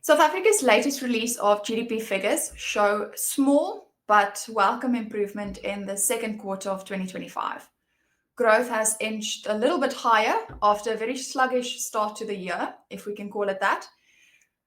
South Africa's latest release of GDP figures show small but welcome improvement in the second quarter of 2025. Growth has inched a little bit higher after a very sluggish start to the year, if we can call it that.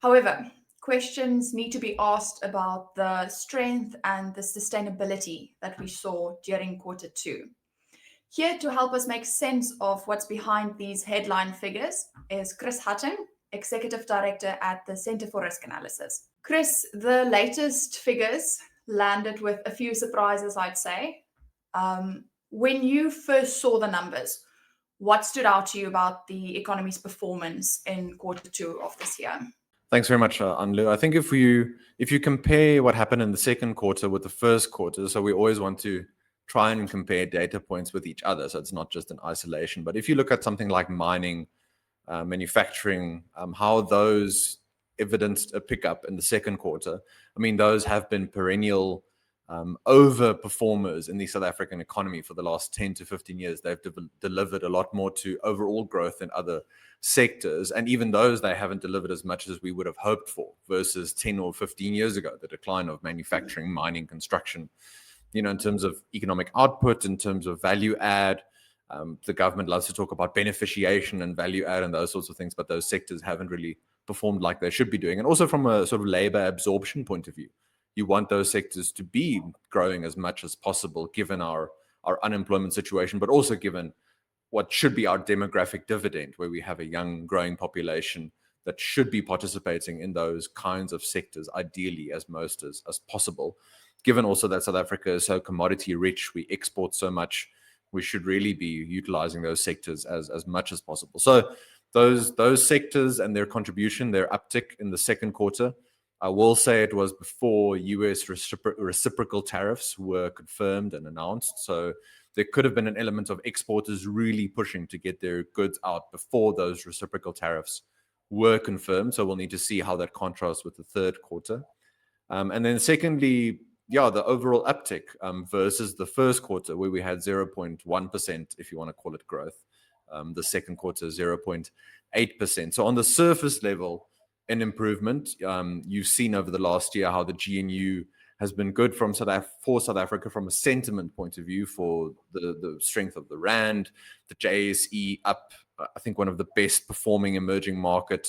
However, questions need to be asked about the strength and the sustainability that we saw during quarter two. Here to help us make sense of what's behind these headline figures is Chris Hattingh, Executive Director at the Centre for Risk Analysis. Chris, the latest figures landed with a few surprises, I'd say. When you first saw the numbers, what stood out to you about the economy's performance in quarter two of this year? Thanks very much, Anlu. I think if you compare what happened in the second quarter with the first quarter, so we always want to try and compare data points with each other, so it's not just an isolation. But if you look at something like mining, manufacturing, how those evidenced a pickup in the second quarter, I mean, those have been perennial overperformers in the South African economy for the last 10 to 15 years. They've delivered a lot more to overall growth than other sectors. And even those, they haven't delivered as much as we would have hoped for versus 10 or 15 years ago, the decline of manufacturing, mining, construction. You know, in terms of economic output, in terms of value add, the government loves to talk about beneficiation and value add and those sorts of things, but those sectors haven't really performed like they should be doing. And also from a sort of labor absorption point of view, you want those sectors to be growing as much as possible, given our unemployment situation, but also given what should be our demographic dividend, where we have a young, growing population that should be participating in those kinds of sectors, ideally as most as possible. Given also that South Africa is so commodity rich, we export so much, we should really be utilizing those sectors as much as possible. So those sectors and their contribution, their uptick in the second quarter, I will say it was before US reciprocal tariffs were confirmed and announced. So there could have been an element of exporters really pushing to get their goods out before those reciprocal tariffs were confirmed. So we'll need to see how that contrasts with the third quarter. And then secondly, the overall uptick versus the first quarter, where we had 0.1%, if you want to call it growth. The second quarter, 0.8%. So on the surface level, an improvement. You've seen over the last year how the GNU has been good for South Africa from a sentiment point of view, for the strength of the rand, the JSE up, I think one of the best performing emerging market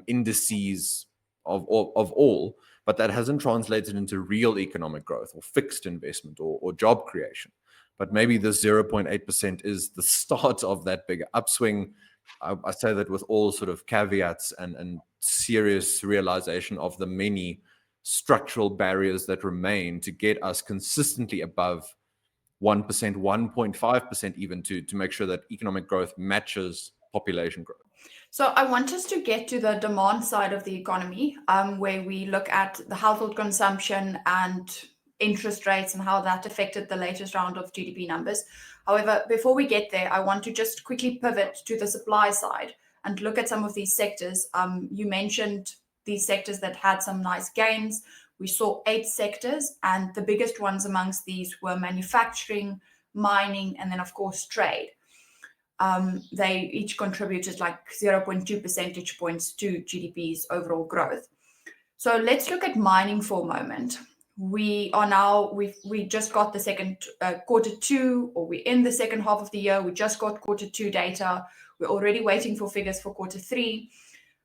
indices of all. But that hasn't translated into real economic growth or fixed investment or job creation. But maybe this 0.8% is the start of that bigger upswing. I say that with all sort of caveats and serious realization of the many structural barriers that remain to get us consistently above 1%, 1.5% even to make sure that economic growth matches population growth. So I want us to get to the demand side of the economy, where we look at the household consumption and interest rates and how that affected the latest round of GDP numbers. However, before we get there, I want to just quickly pivot to the supply side and look at some of these sectors. You mentioned these sectors that had some nice gains. We saw 8 sectors, and the biggest ones amongst these were manufacturing, mining, and then, of course, trade. They each contributed like 0.2 percentage points to GDP's overall growth. So let's look at mining for a moment. We just got the second quarter two, or we're in the second half of the year. We just got quarter two data. We're already waiting for figures for quarter three.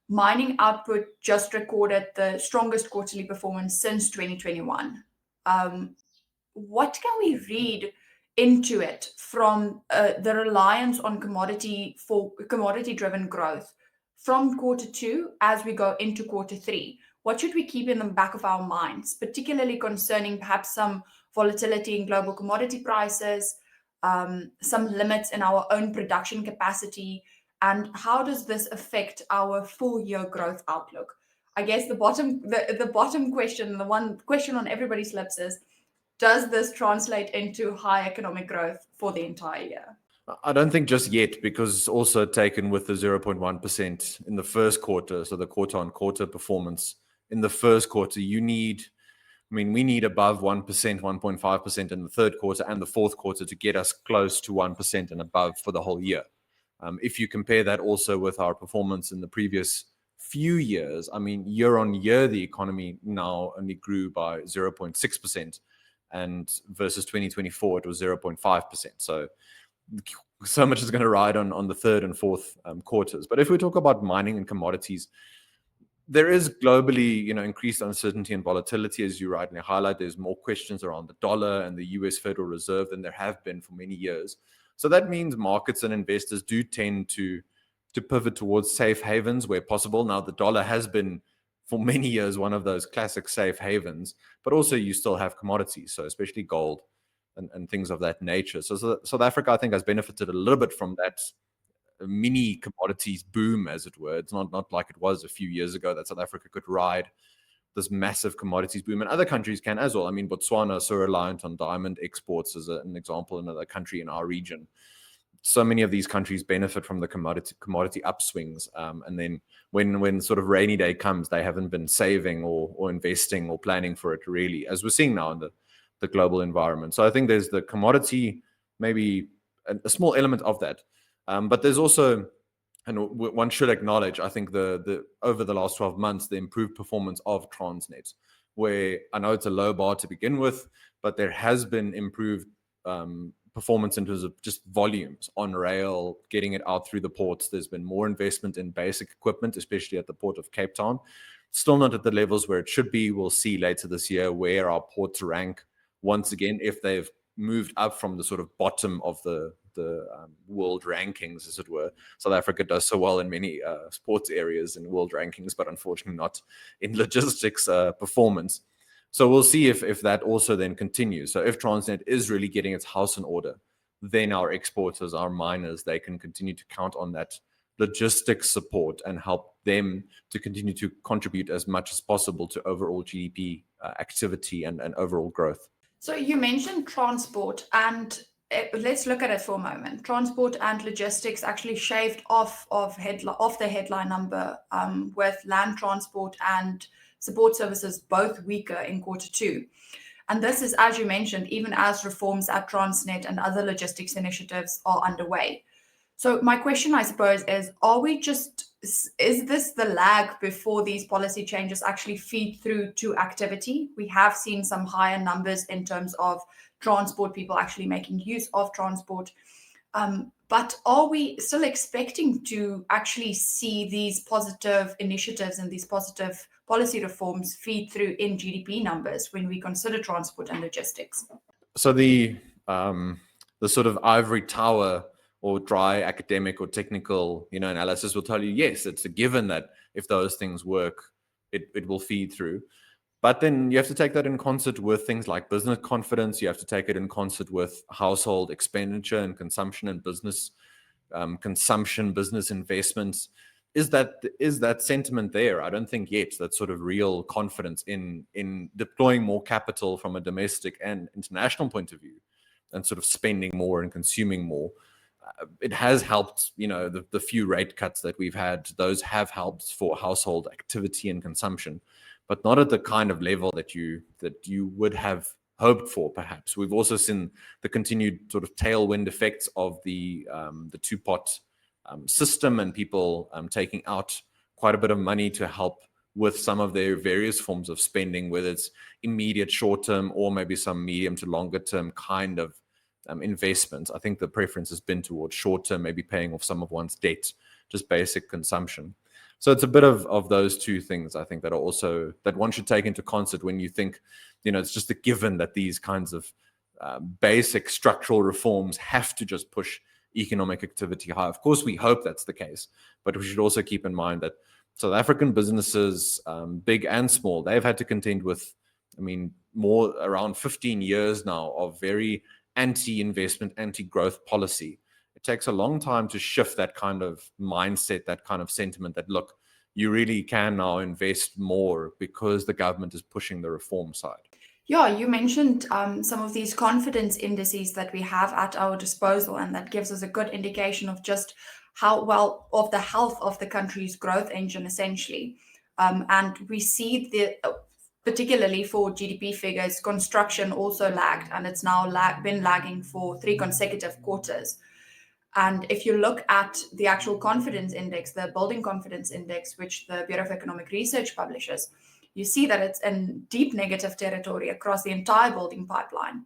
Mining output just recorded the strongest quarterly performance since 2021. What can we read into it from the reliance on commodity-driven growth from quarter two as we go into quarter three? What should we keep in the back of our minds, particularly concerning perhaps some volatility in global commodity prices, some limits in our own production capacity, and how does this affect our full-year growth outlook? I guess the bottom question, the one question on everybody's lips is, does this translate into high economic growth for the entire year? I don't think just yet, because it's also taken with the 0.1% in the first quarter, so the quarter-on-quarter performance in the first quarter, we need above 1%, 1.5% in the third quarter and the fourth quarter to get us close to 1% and above for the whole year. If you compare that also with our performance in the previous few years, I mean, year on year, the economy now only grew by 0.6%, and versus 2024, it was 0.5%. So much is going to ride on the third and fourth quarters. But if we talk about mining and commodities, there is globally, increased uncertainty and volatility, as you rightly highlight. There's more questions around the dollar and the US Federal Reserve than there have been for many years. So that means markets and investors do tend to pivot towards safe havens where possible. Now, the dollar has been for many years one of those classic safe havens, but also you still have commodities, so especially gold and things of that nature. So South Africa, I think, has benefited a little bit from that mini commodities boom, as it were. It's not like it was a few years ago that South Africa could ride this massive commodities boom, and other countries can as well. I mean, Botswana is so reliant on diamond exports as an example, another country in our region. So many of these countries benefit from the commodity upswings, and then when sort of rainy day comes, they haven't been saving or investing or planning for it, really, as we're seeing now in the global environment. So I think there's the commodity, maybe a small element of that, but there's also, and one should acknowledge, I think the over the last 12 months, the improved performance of Transnet, where I know it's a low bar to begin with, but there has been improved performance in terms of just volumes on rail, getting it out through the ports. There's been more investment in basic equipment, especially at the port of Cape Town. Still not at the levels where it should be. We'll see later this year where our ports rank once again, if they've moved up from the sort of bottom of the world rankings, as it were. South Africa does so well in many sports areas in world rankings, but unfortunately not in logistics performance. So we'll see if that also then continues. So if Transnet is really getting its house in order, then our exporters, our miners, they can continue to count on that logistics support and help them to continue to contribute as much as possible to overall GDP activity and overall growth. So you mentioned transport, and let's look at it for a moment. Transport and logistics actually shaved off the headline number, with land transport and support services both weaker in quarter two. And this is, as you mentioned, even as reforms at Transnet and other logistics initiatives are underway. So my question, I suppose, is this the lag before these policy changes actually feed through to activity? We have seen some higher numbers in terms of transport, people actually making use of transport. But are we still expecting to actually see these positive initiatives and these positive policy reforms feed through in GDP numbers when we consider transport and logistics? So the sort of ivory tower or dry academic or technical, analysis will tell you, yes, it's a given that if those things work, it will feed through. But then you have to take that in concert with things like business confidence. You have to take it in concert with household expenditure and consumption and business consumption, business investments. Is that sentiment there? I don't think yet. That sort of real confidence in deploying more capital from a domestic and international point of view, and sort of spending more and consuming more. It has helped, the few rate cuts that we've had, those have helped for household activity and consumption, but not at the kind of level that you would have hoped for, perhaps. We've also seen the continued sort of tailwind effects of the two-pot system, and people taking out quite a bit of money to help with some of their various forms of spending, whether it's immediate short-term or maybe some medium to longer-term kind of investments. I think the preference has been towards short-term, maybe paying off some of one's debt, just basic consumption. So it's a bit of those two things, I think, that are also that one should take into concert when you think, it's just a given that these kinds of basic structural reforms have to just push economic activity high. Of course, we hope that's the case, but we should also keep in mind that South African businesses, big and small, they've had to contend with, more around 15 years now of very anti-investment, anti-growth policy. It takes a long time to shift that kind of mindset, that kind of sentiment that, look, you really can now invest more because the government is pushing the reform side. Yeah, you mentioned some of these confidence indices that we have at our disposal, and that gives us a good indication of just how well of the health of the country's growth engine, essentially. And we see particularly for GDP figures, construction also lagged, and it's now been lagging for 3 consecutive quarters. And if you look at the actual confidence index, the building confidence index, which the Bureau of Economic Research publishes, you see that it's in deep negative territory across the entire building pipeline.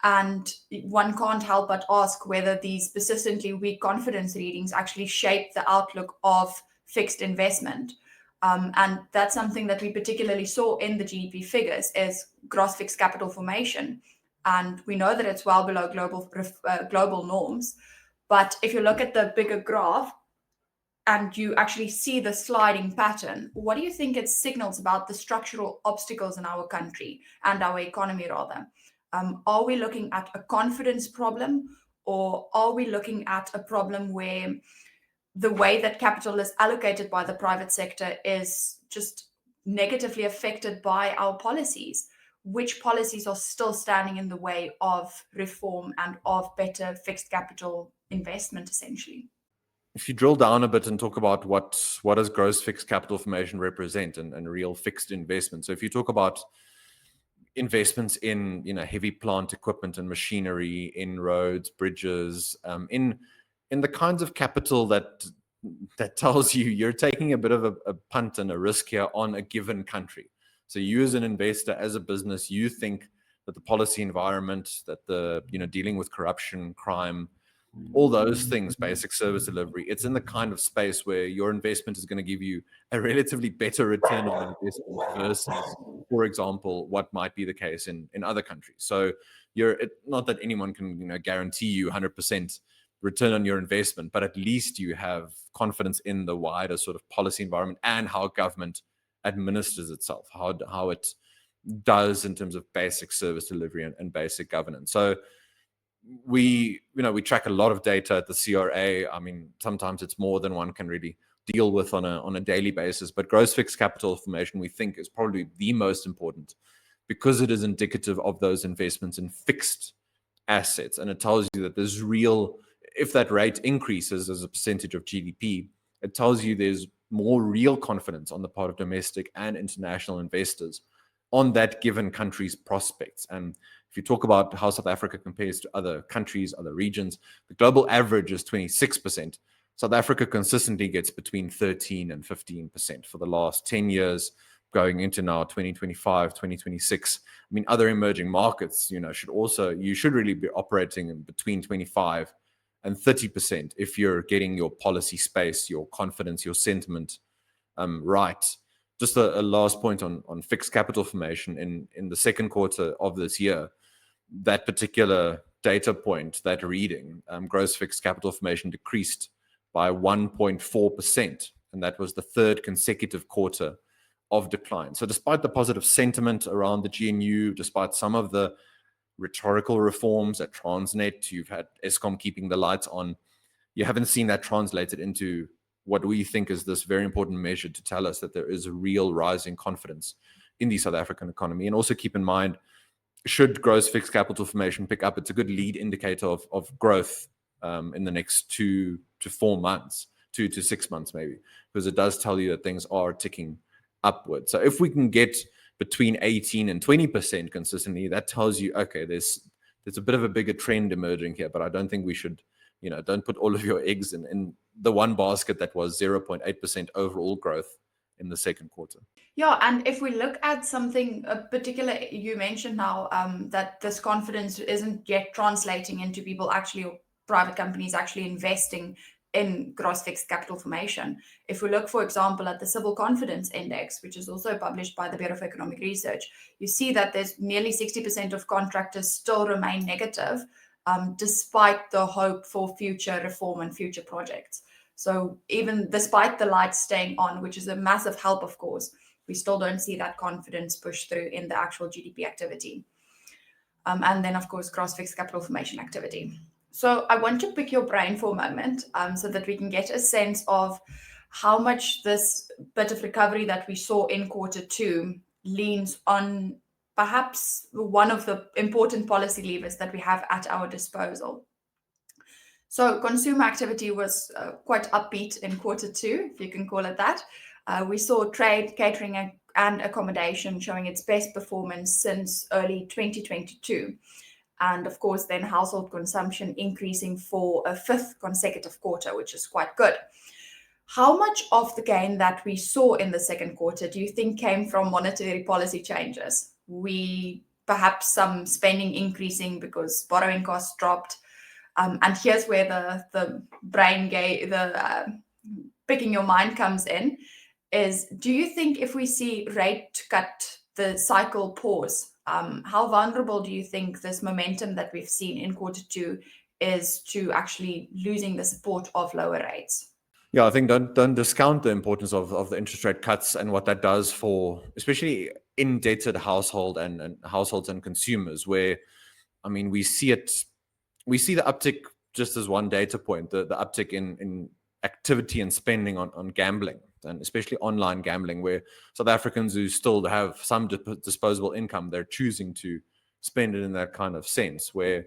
And one can't help but ask whether these persistently weak confidence readings actually shape the outlook of fixed investment. And that's something that we particularly saw in the GDP figures is gross fixed capital formation. And we know that it's well below global norms. But if you look at the bigger graph and you actually see the sliding pattern, what do you think it signals about the structural obstacles in our country and our economy, rather? Are we looking at a confidence problem, or are we looking at a problem where the way that capital is allocated by the private sector is just negatively affected by our policies? Which policies are still standing in the way of reform and of better fixed capital investment, essentially? If you drill down a bit and talk about what does gross fixed capital formation represent and real fixed investment. So if you talk about investments in heavy plant equipment and machinery, in roads, bridges, in the kinds of capital that tells you you're taking a bit of a punt and a risk here on a given country. So you as an investor, as a business, you think that the policy environment, that the dealing with corruption, crime, all those things, basic service delivery, it's in the kind of space where your investment is going to give you a relatively better return on investment versus, for example, what might be the case in other countries. So not that anyone can guarantee you 100% return on your investment, but at least you have confidence in the wider sort of policy environment and how government administers itself, how it does in terms of basic service delivery and basic governance. So we track a lot of data at the CRA. I mean, sometimes it's more than one can really deal with on a daily basis, but gross fixed capital formation, we think, is probably the most important because it is indicative of those investments in fixed assets. And it tells you that there's if that rate increases as a percentage of GDP, it tells you there's more real confidence on the part of domestic and international investors on that given country's prospects. And if you talk about how South Africa compares to other countries, other regions, the global average is 26%. South Africa consistently gets between 13 and 15% for the last 10 years, going into now 2025, 2026. I mean, other emerging markets, you should really be operating in between 25 and 30% if you're getting your policy space, your confidence, your sentiment right. Just a last point on fixed capital formation in the second quarter of this year. That particular data point, that reading, gross fixed capital formation decreased by 1.4%, and that was the third consecutive quarter of decline. So despite the positive sentiment around the GNU, despite some of the rhetorical reforms at Transnet, you've had Eskom keeping the lights on, you haven't seen that translated into what we think is this very important measure to tell us that there is a real rising confidence in the South African economy. And also keep in mind, should gross fixed capital formation pick up, it's a good lead indicator of growth in the next 2 to 4 months, 2 to 6 months maybe, because it does tell you that things are ticking upward. So if we can get between 18 and 20% consistently, that tells you, okay, there's a bit of a bigger trend emerging here, but I don't think we should, don't put all of your eggs in the one basket that was 0.8% overall growth in the second quarter. Yeah, and if we look at something particular, you mentioned now that this confidence isn't yet translating into people actually, or private companies actually investing in gross fixed capital formation. If we look, for example, at the Civil Confidence Index, which is also published by the Bureau of Economic Research, you see that there's nearly 60% of contractors still remain negative, despite the hope for future reform and future projects. So even despite the lights staying on, which is a massive help, of course, we still don't see that confidence push through in the actual GDP activity. And then, of course, gross fixed capital formation activity. So I want to pick your brain for a moment so that we can get a sense of how much this bit of recovery that we saw in quarter two leans on perhaps one of the important policy levers that we have at our disposal. So consumer activity was quite upbeat in quarter two, if you can call it that. We saw trade, catering and accommodation showing its best performance since early 2022. And of course, then household consumption increasing for a fifth consecutive quarter, which is quite good. How much of the gain that we saw in the second quarter do you think came from monetary policy changes? Perhaps some spending increasing because borrowing costs dropped. And here's where the picking your mind comes in, is do you think if we see rate cut, the cycle pause, how vulnerable do you think this momentum that we've seen in quarter two is to actually losing the support of lower rates? Yeah, I think don't discount the importance of the interest rate cuts and what that does for especially indebted households and consumers, where I mean we see the uptick just as one data point, the uptick in activity and spending on gambling, and especially online gambling, where South Africans who still have some disposable income, they're choosing to spend it in that kind of sense, where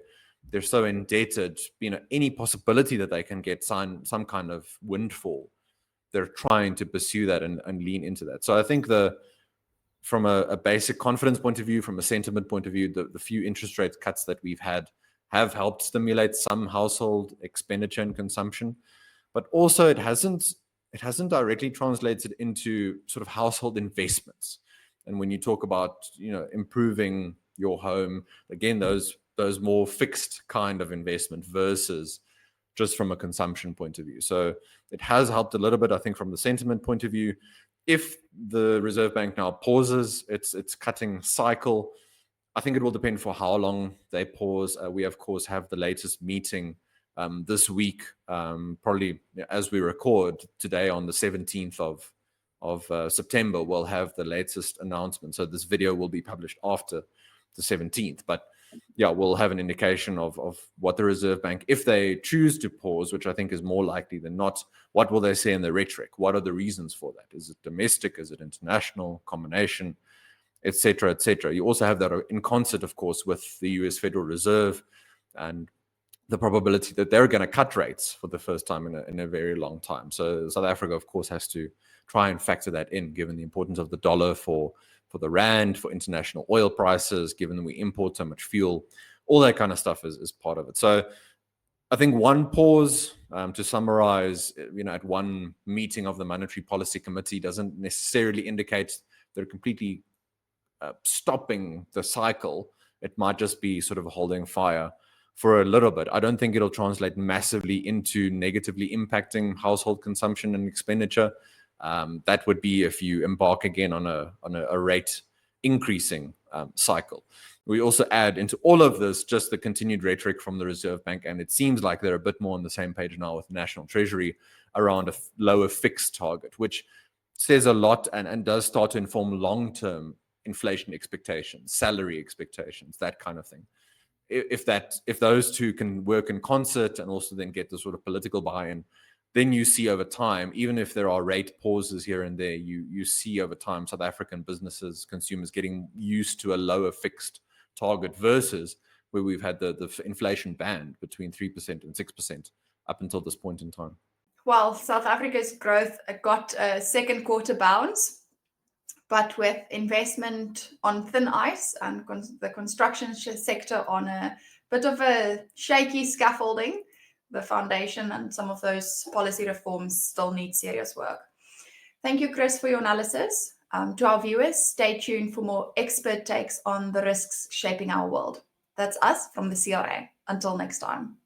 they're so indebted, any possibility that they can get some kind of windfall, they're trying to pursue that and lean into that. So I think from a basic confidence point of view, from a sentiment point of view, the few interest rate cuts that we've had have helped stimulate some household expenditure and consumption, but also it hasn't directly translated into sort of household investments. And when you talk about improving your home, again, those more fixed kind of investment versus just from a consumption point of view. So it has helped a little bit, I think, from the sentiment point of view. If the Reserve Bank now pauses its cutting cycle, I think it will depend for how long they pause. We, of course, have the latest meeting this week, probably as we record today on the 17th of September, we'll have the latest announcement. So this video will be published after the 17th. But yeah, we'll have an indication of what the Reserve Bank, if they choose to pause, which I think is more likely than not, what will they say in the rhetoric? What are the reasons for that? Is it domestic? Is it international? Combination? Et cetera, et cetera. You also have that in concert, of course, with the US Federal Reserve and the probability that they're going to cut rates for the first time in a very long time. So South Africa, of course, has to try and factor that in, given the importance of the dollar for the rand, for international oil prices, given that we import so much fuel. All that kind of stuff is part of it. So I think one pause, to summarize, at one meeting of the Monetary Policy Committee doesn't necessarily indicate they're completely stopping the cycle. It might just be sort of holding fire for a little bit. I don't think it'll translate massively into negatively impacting household consumption and expenditure. That would be if you embark again on a rate increasing cycle. We also add into all of this just the continued rhetoric from the Reserve Bank, and it seems like they're a bit more on the same page now with the National Treasury around a lower fixed target, which says a lot and does start to inform long-term inflation expectations, salary expectations, that kind of thing. If those two can work in concert and also then get the sort of political buy-in, then you see over time, even if there are rate pauses here and there, you see over time South African businesses, consumers getting used to a lower fixed target versus where we've had the inflation band between 3% and 6% up until this point in time. Well, South Africa's growth got a second quarter bounce, but with investment on thin ice and the construction sector on a bit of a shaky scaffolding, the foundation and some of those policy reforms still need serious work. Thank you, Chris, for your analysis. To our viewers, stay tuned for more expert takes on the risks shaping our world. That's us from the CRA. Until next time.